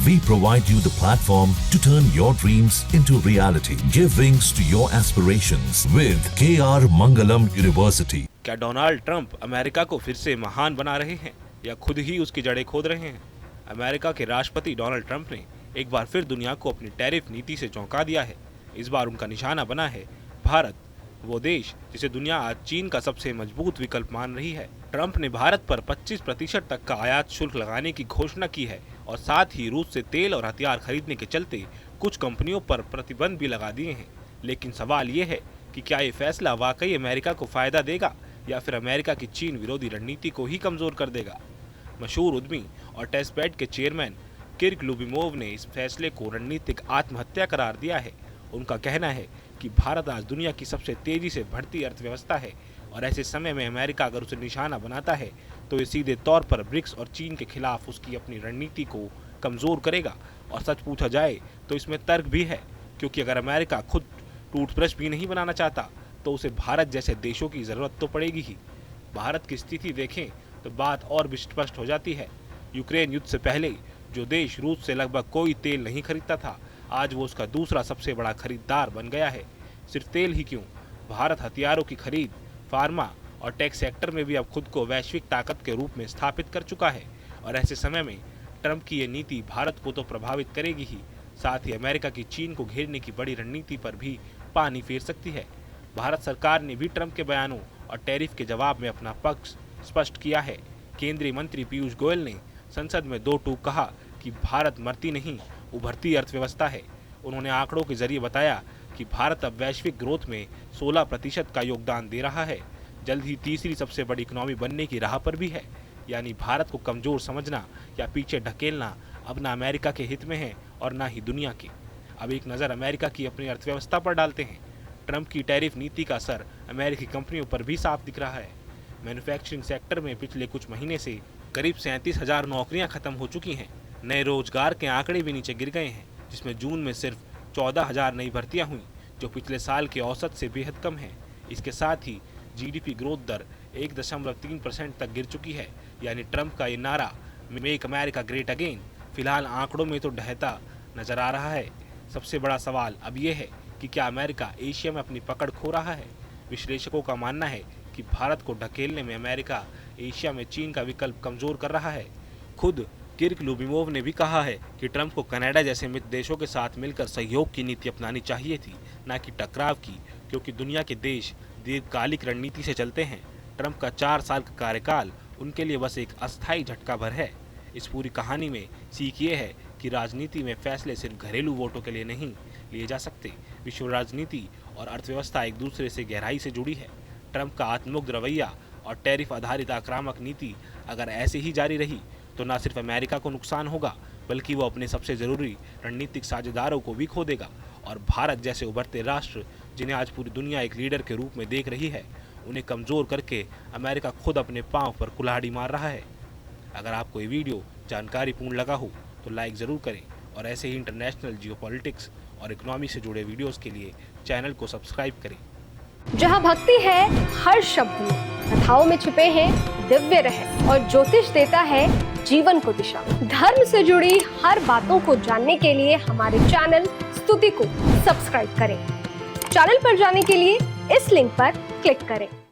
We provide you the platform to turn your dreams into reality. Give wings to your aspirations with KR Mangalam University. क्या Donald Trump America को फिर से महान बना रहे हैं या खुद ही उसकी जड़ें खोद रहे हैं? अमेरिका के राष्ट्रपति डोनाल्ड ट्रंप ने एक बार फिर दुनिया को अपनी टैरिफ नीति से चौंका दिया है। इस बार उनका निशाना बना है भारत, वो देश जिसे दुनिया आज चीन का सबसे मजबूत विकल्प मान रही है। ट्रंप ने भारत पर 25% तक का आयात शुल्क लगाने की घोषणा की है और साथ ही रूस से तेल और हथियार खरीदने के चलते कुछ कंपनियों पर प्रतिबंध भी लगा दिए हैं। लेकिन सवाल ये है कि क्या ये फैसला वाकई अमेरिका को फायदा देगा या फिर अमेरिका की चीन विरोधी रणनीति को ही कमजोर कर देगा? मशहूर उद्यमी और टेस्टबेड के चेयरमैन किर्क लुबिमोव ने इस फैसले को रणनीतिक आत्महत्या करार दिया है। उनका कहना है कि भारत आज दुनिया की सबसे तेजी से बढ़ती अर्थव्यवस्था है और ऐसे समय में अमेरिका अगर उसे निशाना बनाता है तो ये सीधे तौर पर ब्रिक्स और चीन के खिलाफ उसकी अपनी रणनीति को कमजोर करेगा। और सच पूछा जाए तो इसमें तर्क भी है, क्योंकि अगर अमेरिका खुद टूथब्रश भी नहीं बनाना चाहता तो उसे भारत जैसे देशों की जरूरत तो पड़ेगी ही। भारत की स्थिति देखें तो बात और भी स्पष्ट हो जाती है। यूक्रेन युद्ध से पहले जो देश रूस से लगभग कोई तेल नहीं खरीदता था, आज वो उसका दूसरा सबसे बड़ा खरीदार बन गया है। सिर्फ तेल ही क्यों, भारत हथियारों की खरीद, फार्मा और टेक सेक्टर में भी अब खुद को वैश्विक ताकत के रूप में स्थापित कर चुका है। और ऐसे समय में ट्रंप की ये नीति भारत को तो प्रभावित करेगी ही, साथ ही अमेरिका की चीन को घेरने की बड़ी रणनीति पर भी पानी फेर सकती है। भारत सरकार ने भी ट्रंप के बयानों और टैरिफ के जवाब में अपना पक्ष स्पष्ट किया है। केंद्रीय मंत्री पीयूष गोयल ने संसद में दो टूक कहा कि भारत मरती नहीं, उभरती अर्थव्यवस्था है। उन्होंने आंकड़ों के जरिए बताया कि भारत अब वैश्विक ग्रोथ में 16% का योगदान दे रहा है, जल्द ही तीसरी सबसे बड़ी इकोनॉमी बनने की राह पर भी है। यानी भारत को कमजोर समझना या पीछे ढकेलना अब ना अमेरिका के हित में है और ना ही दुनिया के। अब एक नज़र अमेरिका की अपनी अर्थव्यवस्था पर डालते हैं। ट्रंप की टैरिफ नीति का असर अमेरिकी कंपनियों पर भी साफ दिख रहा है। मैन्युफैक्चरिंग सेक्टर में पिछले कुछ महीने से करीब 37,000 नौकरियां खत्म हो चुकी हैं। नए रोजगार के आंकड़े भी नीचे गिर गए हैं, जिसमें जून में सिर्फ 14,000 नई भर्तियां हुई, जो पिछले साल के औसत से बेहद कम है। इसके साथ ही जीडीपी ग्रोथ दर 1.3% तक गिर चुकी है। यानी ट्रंप का ये नारा मेक अमेरिका ग्रेट अगेन फिलहाल आंकड़ों में तो ढहता नजर आ रहा है। सबसे बड़ा सवाल अब ये है कि क्या अमेरिका एशिया में अपनी पकड़ खो रहा है? विश्लेषकों का मानना है कि भारत को ढकेलने में अमेरिका एशिया में चीन का विकल्प कमजोर कर रहा है। खुद किर्क लुबिमोव ने भी कहा है कि ट्रंप को कनाडा जैसे मित्र देशों के साथ मिलकर सहयोग की नीति अपनानी चाहिए थी, न कि टकराव की, क्योंकि दुनिया के देश दीर्घकालिक रणनीति से चलते हैं। ट्रंप का 4 साल का कार्यकाल उनके लिए बस एक अस्थायी झटका भर है। इस पूरी कहानी में सीख ये है कि राजनीति में फैसले सिर्फ घरेलू वोटों के लिए नहीं लिए जा सकते। विश्व राजनीति और अर्थव्यवस्था एक दूसरे से गहराई से जुड़ी है। ट्रंप का आत्ममुक्त रवैया और टैरिफ आधारित आक्रामक नीति अगर ऐसे ही जारी रही तो न सिर्फ अमेरिका को नुकसान होगा, बल्कि वो अपने सबसे ज़रूरी रणनीतिक साझेदारों को भी खो देगा। और भारत जैसे उभरते राष्ट्र, जिन्हें आज पूरी दुनिया एक लीडर के रूप में देख रही है, उन्हें कमज़ोर करके अमेरिका खुद अपने पांव पर कुल्हाड़ी मार रहा है। अगर आपको ये वीडियो जानकारीपूर्ण लगा हो तो लाइक ज़रूर करें और ऐसे ही इंटरनेशनल जियोपॉलिटिक्स और इकोनॉमी से जुड़े वीडियोस के लिए चैनल को सब्सक्राइब करें। जहां भक्ति है हर शब्द में, कथाओं में छुपे हैं दिव्य रहस्य और ज्योतिष देता है जीवन को दिशा। धर्म से जुड़ी हर बातों को जानने के लिए हमारे चैनल स्तुति को सब्सक्राइब करें। चैनल पर जाने के लिए इस लिंक पर क्लिक करें।